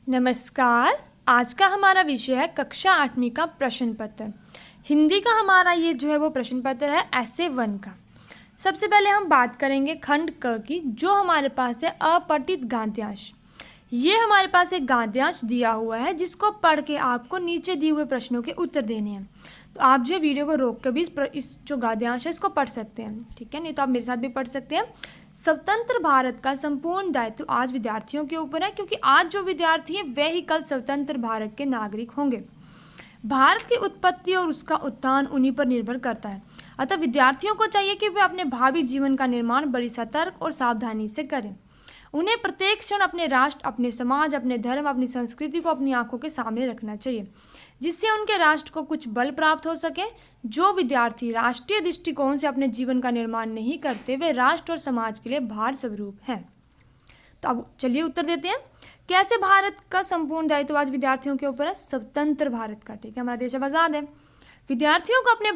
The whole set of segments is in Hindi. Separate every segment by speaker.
Speaker 1: नमस्कार। आज का हमारा विषय है कक्षा 8वीं का प्रश्न पत्र। हिंदी का हमारा ये जो है वो प्रश्न पत्र है ऐसे 1 का। सबसे पहले हम बात करेंगे खंड क की, जो हमारे पास है अपठित गद्यांश। ये हमारे पास एक गद्यांश दिया हुआ है जिसको पढ़ के आपको नीचे दिए हुए प्रश्नों के उत्तर देने हैं। तो आप जो वीडियो को रोक कर भी इस जो गद्यांश है इसको पढ़ सकते हैं, ठीक है। नहीं तो आप मेरे साथ भी पढ़ सकते हैं। स्वतंत्र भारत का संपूर्ण दायित्व आज विद्यार्थियों के ऊपर है, क्योंकि आज जो विद्यार्थी हैं वे ही कल स्वतंत्र भारत के नागरिक होंगे। भारत की उत्पत्ति और उसका उत्थान उन्हीं पर निर्भर करता है। अतः विद्यार्थियों को चाहिए कि वे अपने भावी जीवन का निर्माण बड़ी सतर्क और सावधानी से करें। उन्हें प्रत्येक क्षण अपने राष्ट्र, अपने समाज, अपने धर्म, अपनी संस्कृति को अपनी आंखों के सामने रखना चाहिए, जिससे उनके राष्ट्र को कुछ बल प्राप्त हो सके। जो विद्यार्थी राष्ट्रीय दृष्टिकोण से अपने जीवन का निर्माण नहीं करते, वे राष्ट्र और समाज के लिए भार स्वरूप हैं। तो अब चलिए उत्तर देते हैं। कैसे भारत का संपूर्ण दायित्व आज विद्यार्थियों के ऊपर है? स्वतंत्र भारत का, ठीक है। हमारा देश अब आज़ाद है। विद्यार्थियों को अपने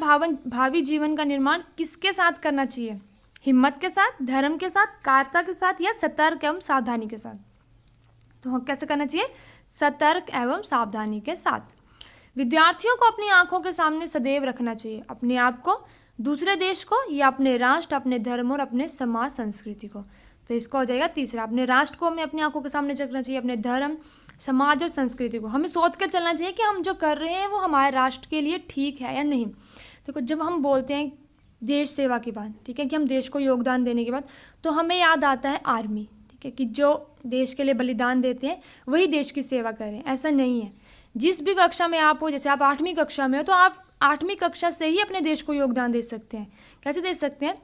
Speaker 1: भावी जीवन का निर्माण किसके साथ करना चाहिए? हिम्मत के साथ, धर्म के साथ, कायरता के साथ, या सतर्क एवं सावधानी के साथ? तो हम कैसे करना चाहिए? सतर्क एवं सावधानी के साथ। विद्यार्थियों को अपनी आंखों के सामने सदैव रखना चाहिए अपने आप को, दूसरे देश को, या अपने राष्ट्र, अपने धर्म और अपने समाज संस्कृति को। तो इसका हो जाएगा तीसरा। अपने राष्ट्र को हमें अपनी आंखों के सामने रखना चाहिए, अपने धर्म, समाज और संस्कृति को। हमें सोच कर चलना चाहिए कि हम जो कर रहे हैं वो हमारे राष्ट्र के लिए ठीक है या नहीं। देखो, जब हम बोलते हैं देश सेवा की बात, ठीक है, कि हम देश को योगदान देने के बाद, तो हमें याद आता है आर्मी, ठीक है, कि जो देश के लिए बलिदान देते हैं वही देश की सेवा करें। ऐसा नहीं है। जिस भी कक्षा में आप हो, जैसे आप 8वीं कक्षा में हो, तो आप 8वीं कक्षा से ही अपने देश को योगदान दे सकते हैं। कैसे दे सकते हैं?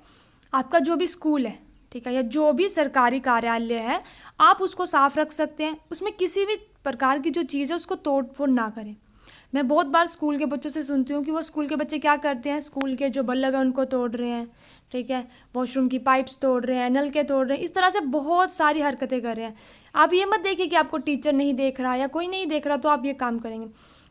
Speaker 1: आपका जो भी स्कूल है, ठीक है, या जो भी सरकारी कार्यालय है, आप उसको साफ रख सकते हैं। उसमें किसी भी प्रकार की जो चीज़ है उसको तोड़ फोड़ ना करें। मैं बहुत बार स्कूल के बच्चों से सुनती हूँ कि वो स्कूल के बच्चे क्या करते हैं, स्कूल के जो बल्ब है उनको तोड़ रहे हैं, ठीक है, वॉशरूम की पाइप्स तोड़ रहे हैं, नल के तोड़ रहे हैं, इस तरह से बहुत सारी हरकतें कर रहे हैं। आप ये मत देखिए कि आपको टीचर नहीं देख रहा या कोई नहीं देख रहा तो आप ये काम करेंगे।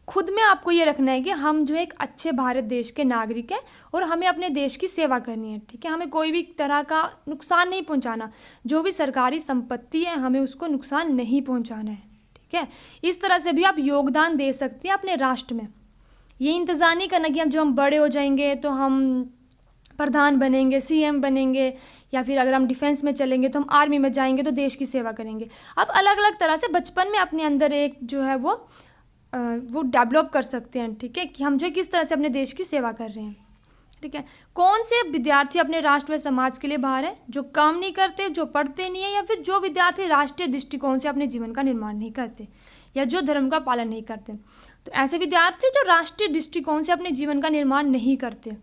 Speaker 1: खुद में आपको ये रखना है कि हम जो एक अच्छे भारत देश के नागरिक हैं और हमें अपने देश की सेवा करनी है, ठीक है। हमें कोई भी तरह का नुकसान नहीं पहुंचाना। जो भी सरकारी संपत्ति है हमें उसको नुकसान नहीं पहुंचाना है, ठीक है। इस तरह से भी आप योगदान दे सकते हैं अपने राष्ट्र में। ये इंतज़ार नहीं करना कि जब हम बड़े हो जाएंगे तो हम प्रधान बनेंगे, सीएम बनेंगे, या फिर अगर हम डिफेंस में चलेंगे तो हम आर्मी में जाएंगे तो देश की सेवा करेंगे। आप अलग अलग तरह से बचपन में अपने अंदर एक जो है वो डेवलप कर सकते हैं, ठीक है, कि हम जो किस तरह से अपने देश की सेवा कर रहे हैं, ठीक है। कौन से विद्यार्थी अपने राष्ट्र व समाज के लिए बाहर है? जो काम नहीं करते, जो पढ़ते नहीं है, या फिर जो विद्यार्थी राष्ट्रीय दृष्टिकोण से अपने जीवन का निर्माण नहीं करते, या जो धर्म का पालन नहीं करते। तो ऐसे विद्यार्थी जो राष्ट्रीय दृष्टिकोण से अपने जीवन का निर्माण नहीं करते,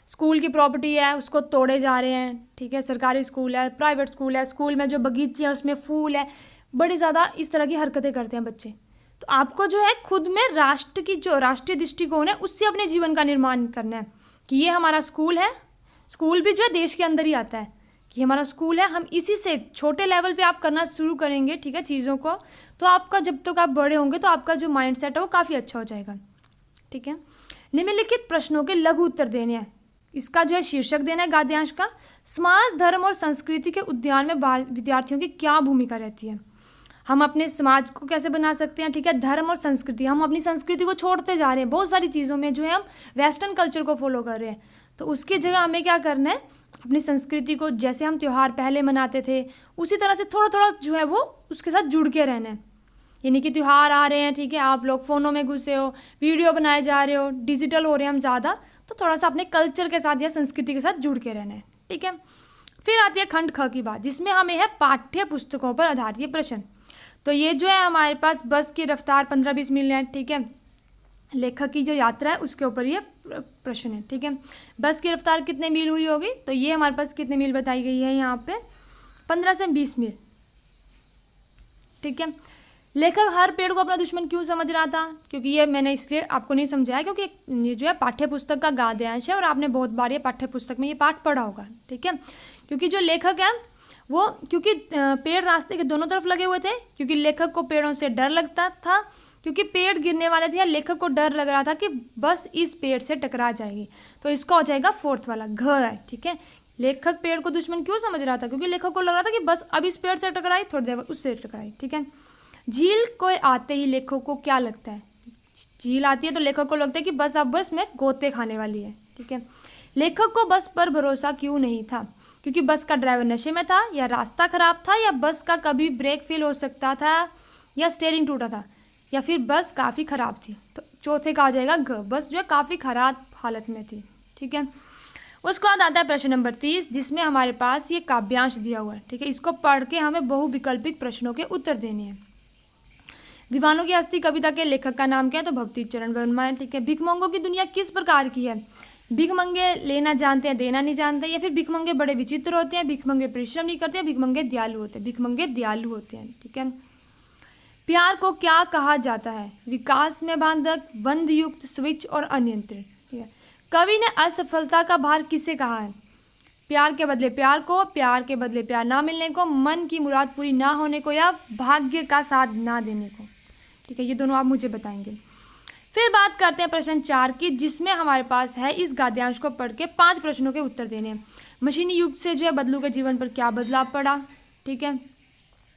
Speaker 1: स्कूल की प्रॉपर्टी है उसको तोड़े जा रहे हैं, ठीक है, सरकारी स्कूल है, प्राइवेट स्कूल है, स्कूल में जो बगीचे हैं उसमें फूल है, बड़ी ज़्यादा इस तरह की हरकतें करते हैं बच्चे। तो आपको जो है खुद में राष्ट्र की जो राष्ट्रीय दृष्टिकोण है उससे अपने जीवन का निर्माण करना है कि ये हमारा स्कूल है। स्कूल भी जो है देश के अंदर ही आता है कि हमारा स्कूल है। हम इसी से छोटे लेवल पे आप करना शुरू करेंगे, ठीक है, चीज़ों को, तो आपका जब तक आप बड़े होंगे तो आपका जो माइंड सेट है वो काफ़ी अच्छा हो जाएगा, ठीक है। निम्नलिखित प्रश्नों के लघु उत्तर देने हैं। इसका जो है शीर्षक देना है गद्यांश का। समाज, धर्म और संस्कृति के उद्यान में विद्यार्थियों की क्या भूमिका रहती है? हम अपने समाज को कैसे बना सकते हैं, ठीक है। धर्म और संस्कृति, हम अपनी संस्कृति को छोड़ते जा रहे हैं बहुत सारी चीज़ों में, जो है हम वेस्टर्न कल्चर को फॉलो कर रहे हैं। तो उसकी जगह हमें क्या करना है? अपनी संस्कृति को, जैसे हम त्यौहार पहले मनाते थे उसी तरह से थोड़ा थोड़ा जो है वो उसके साथ जुड़ के रहना है। यानी कि त्यौहार आ रहे हैं, ठीक है, आप लोग फ़ोनों में घुसे हो, वीडियो बनाए जा रहे हो, डिजिटल हो रहे हैं हम ज़्यादा, तो थोड़ा सा अपने कल्चर के साथ या संस्कृति के साथ जुड़ के रहना है, ठीक है। फिर आती है खंड ख की बात, जिसमें हमें है पाठ्य पुस्तकों पर आधारित प्रश्न। तो ये जो है हमारे पास बस की रफ्तार 15-20 मील है, ठीक है। लेखक की जो यात्रा है उसके ऊपर ये प्रश्न है, ठीक है। बस की रफ्तार कितने मील हुई होगी? तो ये हमारे पास कितने मील बताई गई है यहाँ पे? 15 से 20 मील, ठीक है। लेखक हर पेड़ को अपना दुश्मन क्यों समझ रहा था? क्योंकि ये मैंने इसलिए आपको नहीं समझाया क्योंकि ये जो है पाठ्य पुस्तक का गद्यांश है और आपने बहुत बार ये पाठ्य पुस्तक में ये पाठ पढ़ा होगा, ठीक है। क्योंकि जो लेखक है वो, क्योंकि पेड़ रास्ते के दोनों तरफ लगे हुए थे, क्योंकि लेखक को पेड़ों से डर लगता था, क्योंकि पेड़ गिरने वाले थे, या लेखक को डर लग रहा था कि बस इस पेड़ से टकरा जाएगी। तो इसका हो जाएगा फोर्थ वाला, घ है, ठीक है। लेखक पेड़ को दुश्मन क्यों समझ रहा था? क्योंकि लेखक को लग रहा था कि बस अब इस पेड़ से टकराई, थोड़ी देर बाद उससे टकराई, ठीक है। झील को आते ही लेखक को क्या लगता है? झील आती है तो लेखक को लगता है कि बस अब बस में गोते खाने वाली है। ठीक है, लेखक को बस पर भरोसा क्यों नहीं था? क्योंकि बस का ड्राइवर नशे में था, या रास्ता खराब था, या बस का कभी ब्रेक फेल हो सकता था, या स्टीयरिंग टूटा था, या फिर बस काफ़ी ख़राब थी। तो चौथे का आ जाएगा ग, बस जो है काफ़ी ख़राब हालत में थी। ठीक है, उसके बाद आता है प्रश्न नंबर 30, जिसमें हमारे पास ये काव्यांश दिया हुआ है। ठीक है, इसको पढ़ के हमें बहुविकल्पिक प्रश्नों के उत्तर देने हैं। दीवानों की हस्ती कविता के लेखक का नाम क्या है? तो भक्ति चरण वर्मा है। ठीक है, भिखमंगों की दुनिया किस प्रकार की है? भिखमंगे लेना जानते हैं, देना नहीं जानते, या फिर भिखमंगे बड़े विचित्र होते हैं, भिखमंगे परिश्रम नहीं करते हैं, भिखमंगे दयालु होते हैं। भिखमंगे दयालु होते हैं। ठीक है, प्यार को क्या कहा जाता है? विकास में बांधक, बंधयुक्त, स्विच और अनियंत्रित। ठीक है, कवि ने असफलता का भार किसे कहा है? प्यार के बदले प्यार को, प्यार के बदले प्यार ना मिलने को, मन की मुराद पूरी ना होने को, या भाग्य का साथ ना देने को। ठीक है, ये दोनों आप मुझे बताएंगे। फिर बात करते हैं प्रश्न 4 की, जिसमें हमारे पास है इस गद्यांश को पढ़ के 5 प्रश्नों के उत्तर देने हैं। मशीनी युग से जो है बदलू के जीवन पर क्या बदलाव पड़ा? ठीक है,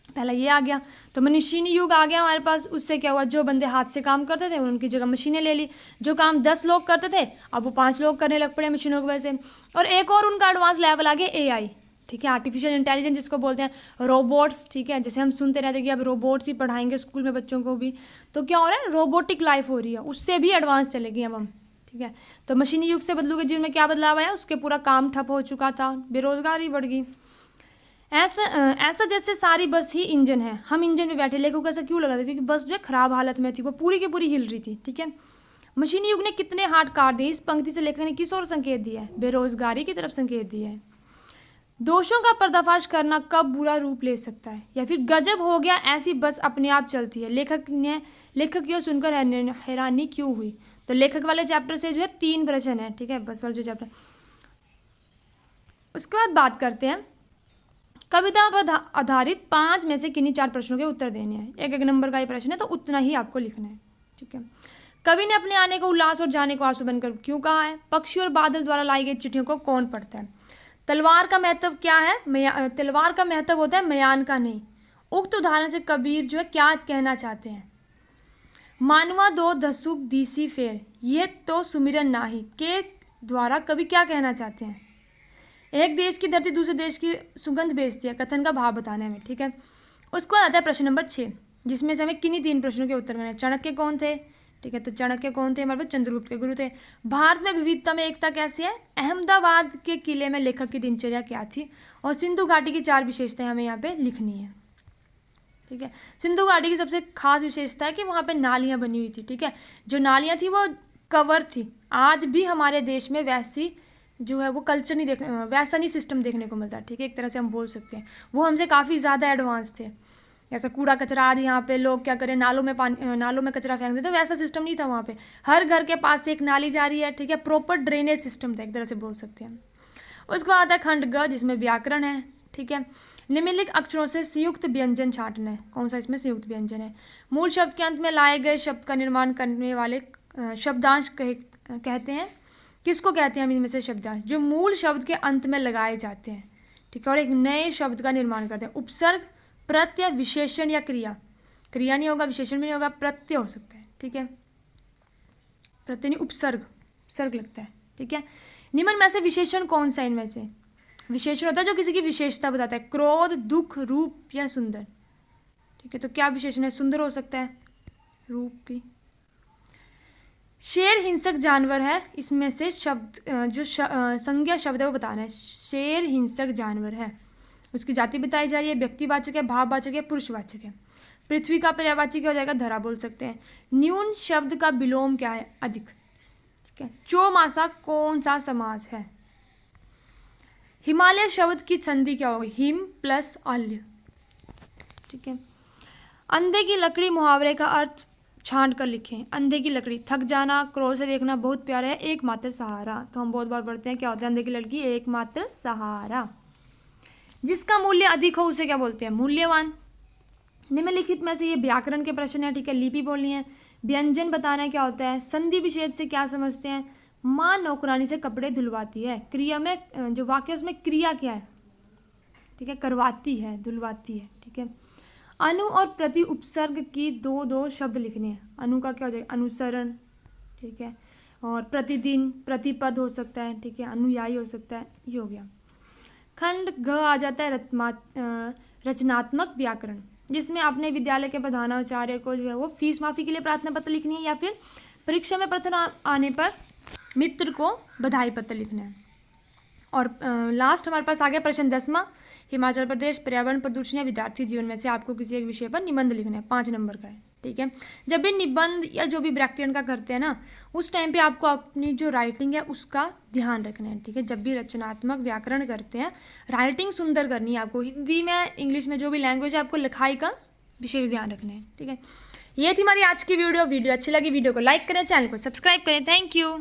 Speaker 1: पहला ये आ गया। तो मशीनी युग आ गया हमारे पास, उससे क्या हुआ? जो बंदे हाथ से काम करते थे उनकी जगह मशीनें ले ली। जो काम 10 लोग करते थे अब वो 5 लोग करने लग पड़े मशीनों की वजह से। और एक और उनका एडवांस लेवल आ गया AI। ठीक है, आर्टिफिशियल इंटेलिजेंस जिसको बोलते हैं, रोबोट्स। ठीक है, जैसे हम सुनते रहते हैं कि अब रोबोट्स ही पढ़ाएंगे स्कूल में बच्चों को भी, तो क्या हो रहा है? रोबोटिक लाइफ हो रही है, उससे भी एडवांस चलेगी अब हम। ठीक है, तो मशीनी युग से बदलू के जीवन में क्या बदलाव आया? उसके पूरा काम ठप हो चुका था, बेरोजगारी बढ़ गई। ऐसा जैसे सारी बस ही इंजन है, हम इंजन में बैठे। लेखक को ऐसा क्यों लगा था? क्योंकि बस जो है खराब हालत में थी, वो पूरी की पूरी हिल रही थी। ठीक है, मशीनी युग ने कितने हाथ काट दिए? इस पंक्ति से लेखक ने किस ओर संकेत दिया है? बेरोजगारी की तरफ संकेत दिया है। दोषों का पर्दाफाश करना कब बुरा रूप ले सकता है? या फिर गजब हो गया, ऐसी बस अपने आप चलती है। लेखक यह सुनकर हैरानी क्यों हुई? तो लेखक वाले चैप्टर से जो है 3 प्रश्न है। ठीक है, बस वाले जो चैप्टर। उसके बाद बात करते हैं कविता पर आधारित 5 में से किन्हीं 4 प्रश्नों के उत्तर देने हैं। एक नंबर का ये प्रश्न है, तो उतना ही आपको लिखना है। ठीक है, कवि ने अपने आने को उल्लास और जाने को आंसू बनकर क्यों कहा है? पक्षी और बादल द्वारा लाई गई चिट्ठियों को कौन पढ़ता है? तलवार का महत्व क्या है? तलवार का महत्व होता है म्यान का नहीं। उक्त उदाहरण से कबीर जो है क्या कहना चाहते हैं? मानवा दो धसुक दीसी फेर, ये तो सुमिरन नाही के द्वारा कवि क्या कहना चाहते हैं? एक देश की धरती दूसरे देश की सुगंध बेचती है, कथन का भाव बताने में। ठीक है, उसके बाद आता है प्रश्न नंबर 6, जिसमें से हमें किन्हीं 3 प्रश्नों के उत्तर देने हैं। चाणक्य कौन थे? ठीक है, तो चाणक्य कौन थे? हमारे पास चंद्रगुप्त के गुरु थे। भारत में विविधता में एकता कैसी है? अहमदाबाद के किले में लेखक की दिनचर्या क्या थी? और सिंधु घाटी की 4 विशेषताएं हमें यहाँ पे लिखनी है। ठीक है, सिंधु घाटी की सबसे खास विशेषता है कि वहाँ पे नालियाँ बनी हुई थी। ठीक है, जो नालियाँ थी वो कवर थी। आज भी हमारे देश में वैसी जो है वो कल्चर नहीं वैसा नहीं सिस्टम देखने को मिलता। ठीक है, एक तरह से हम बोल सकते हैं वो हमसे काफ़ी ज़्यादा एडवांस थे। ऐसा कूड़ा कचरा आज यहाँ पे लोग क्या करें, नालों में कचरा फेंक देते, वैसा सिस्टम नहीं था वहाँ पे। हर घर के पास से एक नाली जा रही है। ठीक है, प्रॉपर ड्रेनेज सिस्टम था, एक तरह से बोल सकते हैं। उसके बाद आता है खंड ग, जिसमें व्याकरण है। ठीक है, निम्नलिखित अक्षरों से संयुक्त व्यंजन छांटना है। कौन सा इसमें संयुक्त व्यंजन है? मूल शब्द के अंत में लाए गए शब्द का निर्माण करने वाले शब्दांश कहते हैं। किसको कहते हैं हम इनमें से शब्दांश? जो मूल शब्द के अंत में लगाए जाते हैं। ठीक है, और एक नए शब्द का निर्माण करते हैं। उपसर्ग, प्रत्यय, विशेषण या क्रिया। क्रिया नहीं होगा, विशेषण भी नहीं होगा, प्रत्यय हो सकता है। ठीक है, प्रत्यय नहीं, उपसर्ग लगता है। ठीक है, निम्न में से विशेषण कौन सा? इनमें से विशेषण होता है जो किसी की विशेषता बताता है। क्रोध, दुख, रूप या सुंदर। ठीक है, तो क्या विशेषण है? सुंदर हो सकता है, रूप भी। शेर हिंसक जानवर है, इसमें से शब्द जो संज्ञा शब्द है वो बताना है। शेर हिंसक जानवर है, उसकी जाति बताई जा रही है, व्यक्तिवाचक है, भाववाचक है, पुरुषवाचक है। पृथ्वी का पर्यायवाची क्या हो जाएगा? धरा बोल सकते हैं। न्यून शब्द का विलोम क्या है? अधिक। ठीक है, चौमासा कौन सा समास है? हिमालय शब्द की संधि क्या होगी? हिम प्लस अल्य। ठीक है, अंधे की लकड़ी मुहावरे का अर्थ छांट कर लिखें। अंधे की लकड़ी, थक जाना, क्रोध से देखना, बहुत प्यारा है, एकमात्र सहारा। तो हम बहुत बार पढ़ते हैं क्या होता है अंधे की लड़की? एकमात्र सहारा। जिसका मूल्य अधिक हो उसे क्या बोलते हैं? मूल्यवान। निम्नलिखित में से ये व्याकरण के प्रश्न है। ठीक है, लिपि बोलनी है, व्यंजन बताना है क्या होता है, संधि विच्छेद से क्या समझते हैं, माँ नौकरानी से कपड़े धुलवाती है। क्रिया में जो वाक्य उसमें क्रिया क्या है? ठीक है, करवाती है, धुलवाती है। ठीक है, अनु और प्रति उपसर्ग की दो दो शब्द लिखने हैं। अनु का क्या हो जाएगा, अनुसरण, ठीक है। और प्रतिदिन, प्रतिपद हो सकता है, ठीक है, अनुयायी हो सकता है, ये हो गया। खंड घ आ जाता है रचनात्मक व्याकरण, जिसमें अपने विद्यालय के प्रधानाचार्य को जो है वो फीस माफ़ी के लिए प्रार्थना पत्र लिखनी है, या फिर परीक्षा में प्रथम आने पर मित्र को बधाई पत्र लिखना है। और लास्ट हमारे पास आ गया प्रश्न 10वां, हिमाचल प्रदेश पर्यावरण प्रदूषण या विद्यार्थी जीवन में से आपको किसी एक विषय पर निबंध लिखना है, 5 नंबर का है, ठीक है। जब भी निबंध या जो भी व्याकरण का करते हैं ना, उस टाइम पे आपको अपनी जो राइटिंग है उसका ध्यान रखना है, ठीक है। जब भी रचनात्मक व्याकरण करते हैं, राइटिंग सुंदर करनी है आपको, हिंदी में, इंग्लिश में, जो भी लैंग्वेज है, आपको लिखाई का विशेष ध्यान रखना है, ठीक है। ये थी हमारी आज की वीडियो अच्छी लगी वीडियो को लाइक करें, चैनल को सब्सक्राइब करें। Thank you.